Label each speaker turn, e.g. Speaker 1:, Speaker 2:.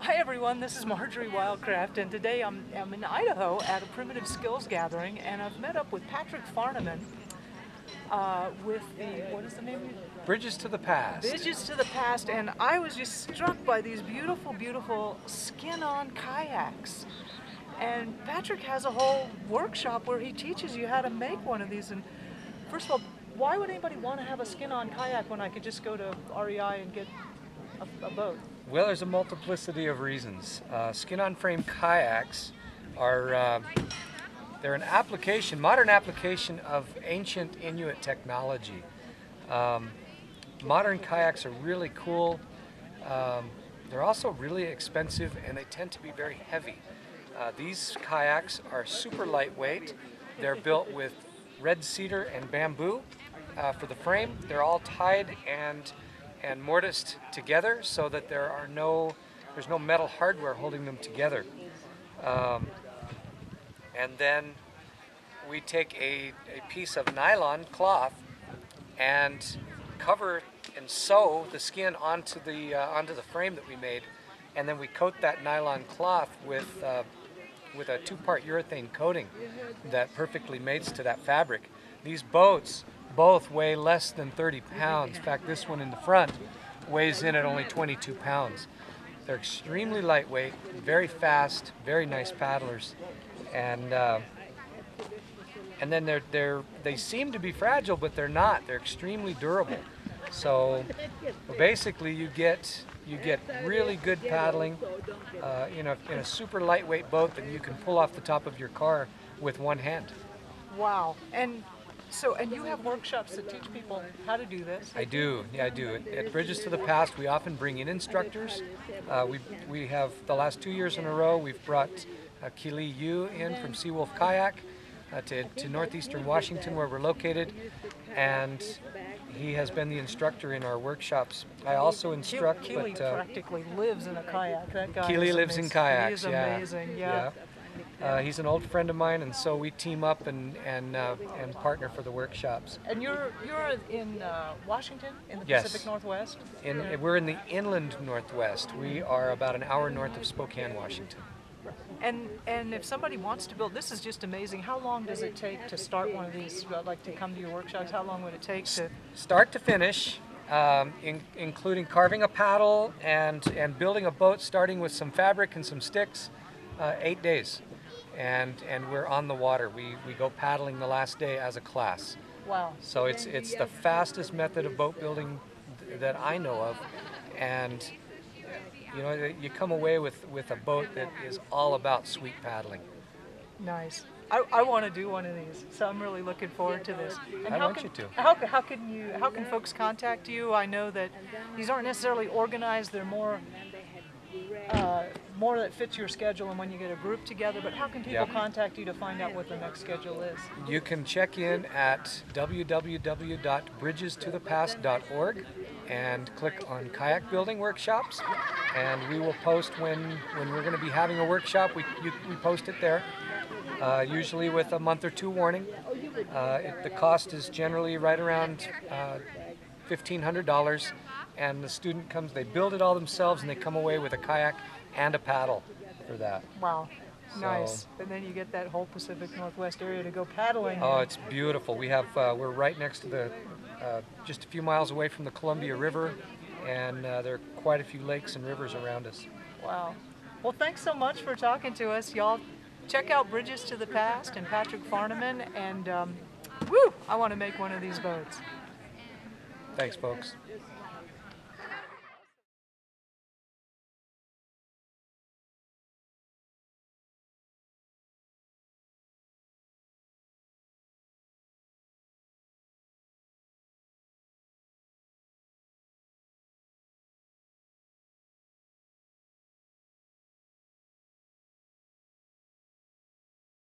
Speaker 1: Hi everyone, this is Marjory Wildcraft, and today I'm in Idaho at a primitive skills gathering, and I've met up with Patrick Farneman with what is the name of it?
Speaker 2: Bridges to the Past.
Speaker 1: Bridges to the Past, and I was just struck by these beautiful, beautiful skin-on kayaks. And Patrick has a whole workshop where he teaches you how to make one of these. And first of all, why would anybody want to have a skin-on kayak when I could just go to REI and get a boat?
Speaker 2: Well, there's a multiplicity of reasons. Skin-on frame kayaks are they're an application, modern application of ancient Inuit technology. Modern kayaks are really cool. They're also really expensive, and they tend to be very heavy. These kayaks are super lightweight. They're built with red cedar and bamboo for the frame. They're all tied and mortised together so that there's no metal hardware holding them together. And then we take a piece of nylon cloth and cover and sew the skin onto the frame that we made, and then we coat that nylon cloth with a two-part urethane coating that perfectly mates to that fabric. These boats both weigh less than 30 pounds. In fact, this one in the front weighs in at only 22 pounds. They're extremely lightweight, very fast, very nice paddlers, and then they seem to be fragile, but they're not. They're extremely durable. So basically, you get really good paddling in a super lightweight boat that you can pull off the top of your car with one hand.
Speaker 1: Wow. And you have workshops that teach people how to do this?
Speaker 2: I do, yeah, I do. At Bridges to the Past, we often bring in instructors. We have, the last 2 years in a row, we've brought Kili Yu in from Seawolf Kayak to northeastern Washington, where we're located, and he has been the instructor in our workshops. I also instruct,
Speaker 1: Kili practically lives in a kayak. That guy
Speaker 2: Kili lives in kayaks.
Speaker 1: He is amazing, yeah.
Speaker 2: He's an old friend of mine, and so we team up and partner for the workshops.
Speaker 1: And you're in Washington, in the
Speaker 2: Yes.
Speaker 1: Pacific Northwest?
Speaker 2: We're in the inland Northwest. We are about an hour north of Spokane, Washington.
Speaker 1: And if somebody wants to build, this is just amazing. How long does it take to start one of these, like to come to your workshops? How long would it take to...
Speaker 2: Start to finish, including carving a paddle and building a boat, starting with some fabric and some sticks, 8 days. And we're on the water. We go paddling the last day as a class.
Speaker 1: Wow.
Speaker 2: So it's the fastest method of boat building that I know of. And you come away with a boat that is all about sweet paddling.
Speaker 1: Nice. I want to do one of these, so I'm really looking forward to this. And
Speaker 2: I want you to.
Speaker 1: How can folks contact you? I know that these aren't necessarily organized; they're more that fits your schedule and when you get a group together. But how can people contact you to find out what the next schedule is?
Speaker 2: You can check in at www.bridgestothepast.org and click on kayak building workshops, and we will post when we're going to be having a workshop. We post it there, usually with a month or two warning. The cost is generally right around $1,500, and the student comes, they build it all themselves, and they come away with a kayak and a paddle for that.
Speaker 1: Wow. Nice. And then you get that whole Pacific Northwest area to go paddling.
Speaker 2: Oh, it's beautiful. We're right next to just a few miles away from the Columbia River, and there are quite a few lakes and rivers around us.
Speaker 1: Wow. Well, thanks so much for talking to us, y'all. Check out Bridges to the Past and Patrick Farneman, and I want to make one of these boats.
Speaker 2: Thanks, folks.